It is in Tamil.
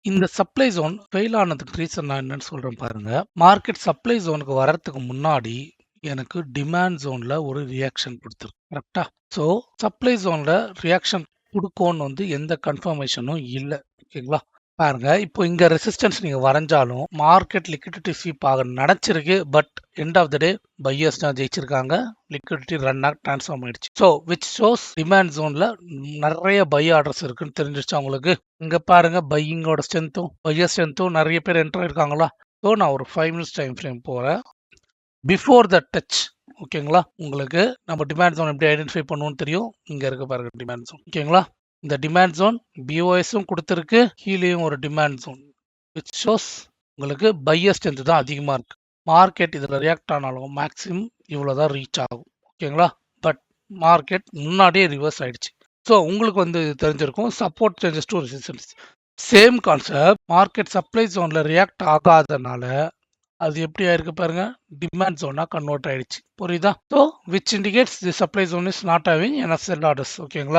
இந்த சப்ளை ஜோன் ஃபெயில் ஆனதுக்கு ரீசன் நான் என்னன்னு சொல்றேன் பாருங்க. மார்க்கெட் சப்ளை ஜோனுக்கு வர்றதுக்கு முன்னாடி எனக்கு டிமாண்ட் ஜோன்ல ஒரு ரியாக்ஷன் குடுத்துருக்கு. கரெக்ட்டா? ஸோ சப்ளை ஜோன்ல ரியாக்ஷன் குடுக்கும்னு எந்த கன்ஃபர்மேஷனும் இல்ல. ஓகேங்களா? பாருங்க. இப்போ இங்க ரெசிஸ்டன்ஸ் நீங்க வரைஞ்சாலும் மார்க்கெட் லிக்விடிட்டி ஸ்வீப் ஆக நடச்சிருக்கு. But end of the day buyers தான் ஜெயிச்சிருக்காங்க. லிக்விடிட்டி ரன் ஆக ட்ரான்ஸ்ஃபார்ம் ஆயிடுச்சு. ஸோ விச் ஷோஸ் டிமாண்ட் ஜோன்ல நிறைய பை ஆர்டர்ஸ் இருக்குன்னு தெரிஞ்சிருச்சா உங்களுக்கு? இங்க பாருங்க பையிங்கோட ஸ்ட்ரென்த்தும் பையர் ஸ்ட்ரென்த்தும் நிறைய பேர் என்டர் ஆயிருக்காங்களா? ஸோ நான் ஒரு 5 மினிட்ஸ் டைம் ஃப்ரேம் போறேன். பிஃபோர் த டச் ஓகேங்களா? உங்களுக்கு நம்ம டிமாண்ட் ஜோன் எப்படி ஐடென்டிஃபை பண்ணுவோம்னு தெரியும். இங்க இருக்கு பாருங்க டிமாண்ட் ஜோன். ஓகேங்களா? இந்த டிமாண்ட் ஜோன் பிஓஎஸும் கொடுத்துருக்கு, கீழேயும் ஒரு டிமாண்ட் ஜோன் விச் ஷோஸ் உங்களுக்கு பையர் ஸ்ட்ரென்த் தான் அதிகமாக இருக்கு. மார்க்கெட் இதில் ரியாக்ட் ஆனாலும் மேக்ஸிமம் இவ்வளோ தான் ரீச் ஆகும். ஓகேங்களா? பட் மார்க்கெட் முன்னாடியே ரிவர்ஸ் ஆயிடுச்சு. ஸோ உங்களுக்கு தெரிஞ்சிருக்கும் support changes to resistance. Same concept market supply ஜோனில் ரியாக்ட் ஆகாதனால அது எப்படி ஆயிருக்கு பாருங்க, டிமாண்ட் ஜோனா கன்வெர்ட் ஆயிடுச்சு. புரியுதா? So which indicates the supply zone is not having enough sell orders. ஓகேங்களா?